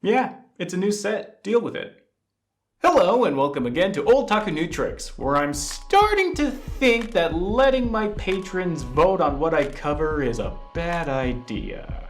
Yeah, it's a new set. Deal with it. Hello and welcome again to Oldtaku New Tricks, where I'm starting to think that letting my patrons vote on what I cover is a bad idea.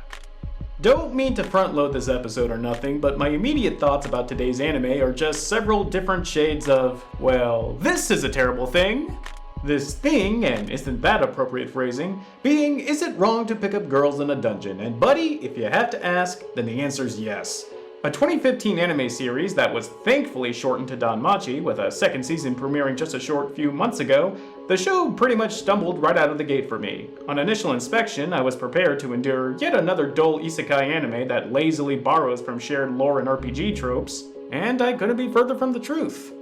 Don't mean to front load this episode or nothing, but my immediate thoughts about today's anime are just several different shades of, well, this is a terrible thing. This thing, and isn't that appropriate phrasing, being, is it wrong to pick up girls in a dungeon? And buddy, if you have to ask, then the answer's yes. A 2015 anime series that was thankfully shortened to Danmachi, with a second season premiering just a short few months ago, the show pretty much stumbled right out of the gate for me. On initial inspection, I was prepared to endure yet another dull isekai anime that lazily borrows from shared lore and RPG tropes, and I couldn't be further from the truth.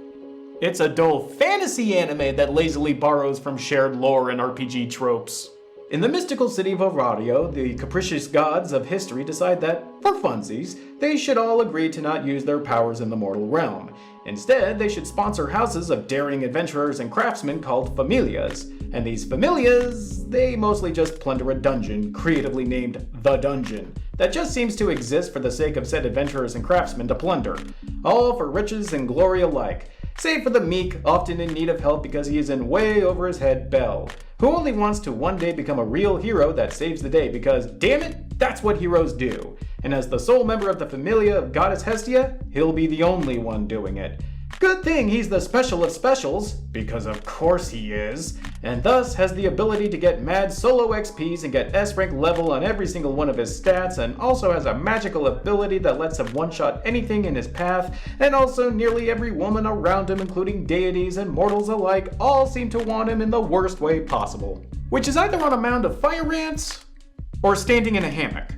It's a dull fantasy anime that lazily borrows from shared lore and RPG tropes. In the mystical city of Arario, the capricious gods of history decide that, for funsies, they should all agree to not use their powers in the mortal realm. Instead, they should sponsor houses of daring adventurers and craftsmen called familias. And these familias, they mostly just plunder a dungeon, creatively named The Dungeon, that just seems to exist for the sake of said adventurers and craftsmen to plunder. All for riches and glory alike. Save for the meek, often in need of help because he is in way over his head Belle, who only wants to one day become a real hero that saves the day because, damn it, that's what heroes do. And as the sole member of the Familia of Goddess Hestia, he'll be the only one doing it. Good thing he's the special of specials, because of course he is, and thus has the ability to get mad solo XPs and get S rank level on every single one of his stats, and also has a magical ability that lets him one-shot anything in his path, and also nearly every woman around him, including deities and mortals alike, all seem to want him in the worst way possible. Which is either on a mound of fire ants, or standing in a hammock.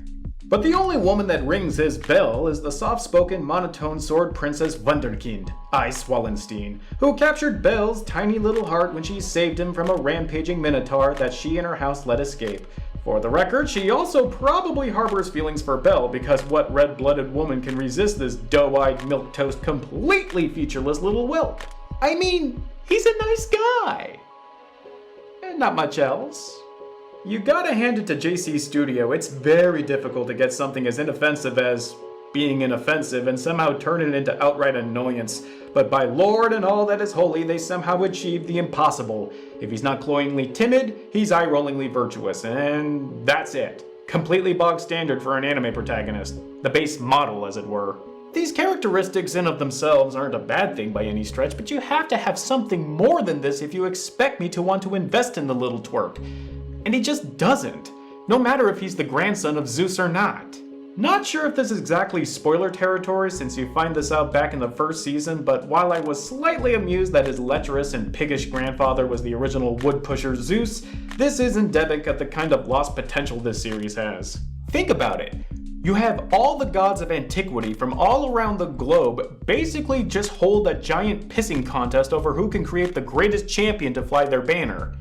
But the only woman that rings his bell is the soft-spoken, monotone sword princess Wunderkind, Ice Wallenstein, who captured Belle's tiny little heart when she saved him from a rampaging minotaur that she and her house let escape. For the record, she also probably harbors feelings for Belle, because what red-blooded woman can resist this doe-eyed, milquetoast, completely featureless little whelp? I mean, he's a nice guy. And not much else. You gotta hand it to JC Studio, it's very difficult to get something as inoffensive as being inoffensive and somehow turn it into outright annoyance. But by Lord and all that is holy, they somehow achieved the impossible. If he's not cloyingly timid, he's eye-rollingly virtuous, and that's it. Completely bog standard for an anime protagonist. The base model, as it were. These characteristics in of themselves aren't a bad thing by any stretch, but you have to have something more than this if you expect me to want to invest in the little twerp. And he just doesn't, no matter if he's the grandson of Zeus or not. Not sure if this is exactly spoiler territory since you find this out back in the first season, but while I was slightly amused that his lecherous and piggish grandfather was the original wood pusher Zeus, this is endemic of the kind of lost potential this series has. Think about it. You have all the gods of antiquity from all around the globe basically just hold a giant pissing contest over who can create the greatest champion to fly their banner.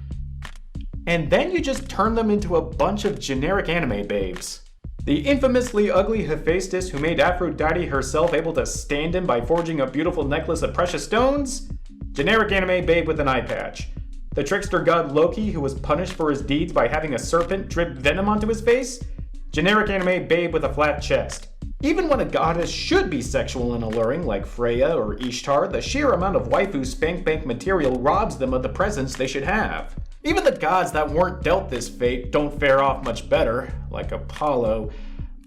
And then you just turn them into a bunch of generic anime babes. The infamously ugly Hephaestus who made Aphrodite herself able to stand him by forging a beautiful necklace of precious stones? Generic anime babe with an eye patch. The trickster god Loki who was punished for his deeds by having a serpent drip venom onto his face? Generic anime babe with a flat chest. Even when a goddess should be sexual and alluring, like Freya or Ishtar, the sheer amount of waifu spank bank material robs them of the presence they should have. Even the gods that weren't dealt this fate don't fare off much better, like Apollo,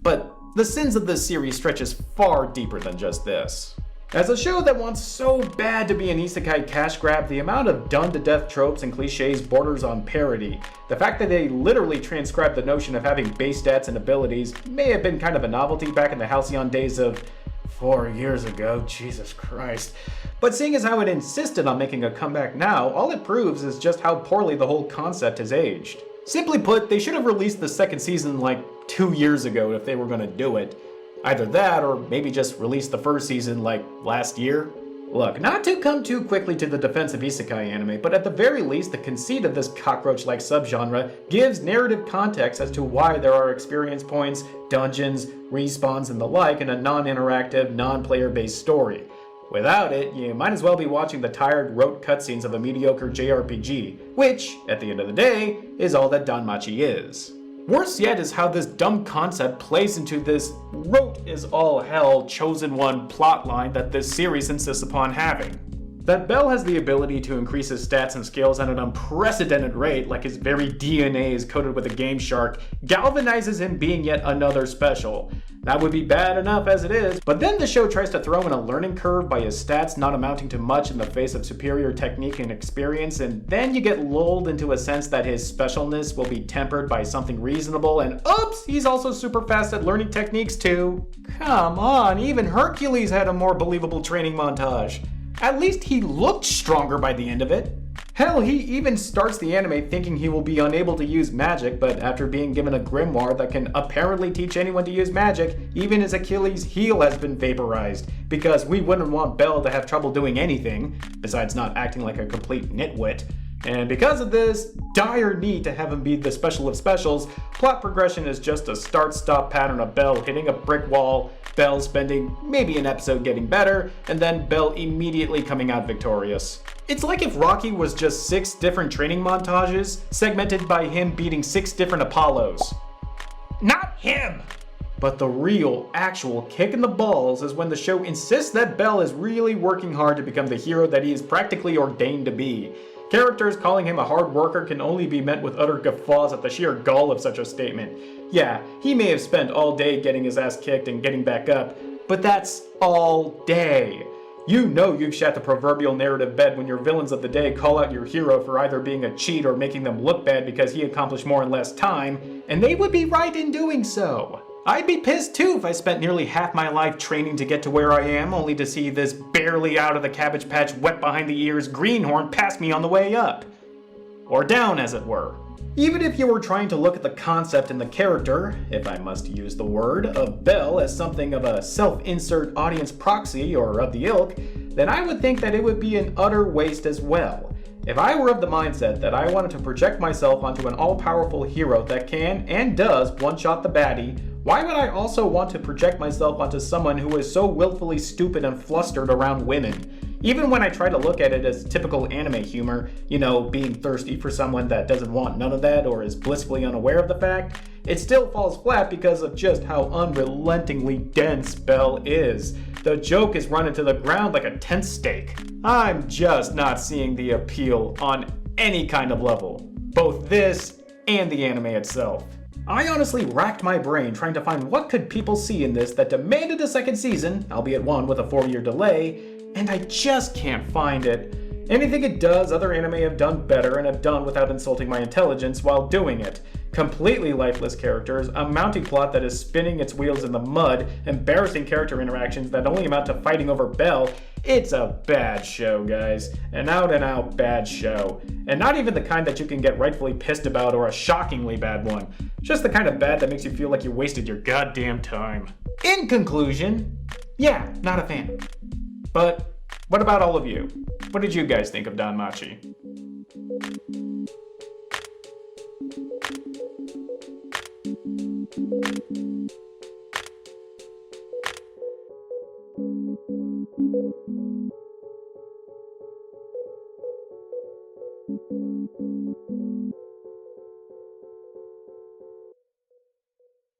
but the sins of this series stretches far deeper than just this. As a show that wants so bad to be an isekai cash grab, the amount of done-to-death tropes and cliches borders on parody. The fact that they literally transcribed the notion of having base stats and abilities may have been kind of a novelty back in the halcyon days of 4 years ago, Jesus Christ. But seeing as how it insisted on making a comeback now, all it proves is just how poorly the whole concept has aged. Simply put, they should have released the second season like 2 years ago if they were gonna do it. Either that, or maybe just release the first season like last year. Look, not to come too quickly to the defense of isekai anime, but at the very least the conceit of this cockroach-like subgenre gives narrative context as to why there are experience points, dungeons, respawns, and the like in a non-interactive, non-player-based story. Without it, you might as well be watching the tired, rote cutscenes of a mediocre JRPG, which, at the end of the day, is all that Danmachi is. Worse yet is how this dumb concept plays into this rote is all hell chosen one plotline that this series insists upon having. That Bell has the ability to increase his stats and skills at an unprecedented rate, like his very DNA is coated with a game shark, galvanizes him being yet another special. That would be bad enough as it is, but then the show tries to throw in a learning curve by his stats not amounting to much in the face of superior technique and experience, and then you get lulled into a sense that his specialness will be tempered by something reasonable, and oops, he's also super fast at learning techniques too. Come on, even Hercules had a more believable training montage. At least he looked stronger by the end of it. Hell, he even starts the anime thinking he will be unable to use magic, but after being given a grimoire that can apparently teach anyone to use magic, even his Achilles' heel has been vaporized, because we wouldn't want Bell to have trouble doing anything, besides not acting like a complete nitwit. And because of this dire need to have him be the special of specials, plot progression is just a start-stop pattern of Bell hitting a brick wall, Bell spending maybe an episode getting better, and then Bell immediately coming out victorious. It's like if Rocky was just 6 different training montages, segmented by him beating 6 different Apollos. Not him! But the real, actual kick in the balls is when the show insists that Bell is really working hard to become the hero that he is practically ordained to be. Characters calling him a hard worker can only be met with utter guffaws at the sheer gall of such a statement. Yeah, he may have spent all day getting his ass kicked and getting back up, but that's all day. You know you've shat the proverbial narrative bed when your villains of the day call out your hero for either being a cheat or making them look bad because he accomplished more in less time, and they would be right in doing so. I'd be pissed too if I spent nearly half my life training to get to where I am, only to see this barely out of the cabbage patch, wet behind the ears greenhorn pass me on the way up. Or down, as it were. Even if you were trying to look at the concept and the character, if I must use the word, of Bell as something of a self-insert audience proxy or of the ilk, then I would think that it would be an utter waste as well. If I were of the mindset that I wanted to project myself onto an all-powerful hero that can, and does, one-shot the baddie, why would I also want to project myself onto someone who is so willfully stupid and flustered around women? Even when I try to look at it as typical anime humor, you know, being thirsty for someone that doesn't want none of that or is blissfully unaware of the fact, it still falls flat because of just how unrelentingly dense Bell is. The joke is run into the ground like a tent stake. I'm just not seeing the appeal on any kind of level, both this and the anime itself. I honestly racked my brain trying to find what could people see in this that demanded a second season, albeit one with a 4-year delay, and I just can't find it. Anything it does, other anime have done better and have done without insulting my intelligence while doing it. Completely lifeless characters, a mounting plot that is spinning its wheels in the mud, embarrassing character interactions that only amount to fighting over Bell. It's a bad show, guys. An out-and-out bad show. And not even the kind that you can get rightfully pissed about or a shockingly bad one. Just the kind of bad that makes you feel like you wasted your goddamn time. In conclusion, yeah, not a fan. But what about all of you? What did you guys think of Danmachi?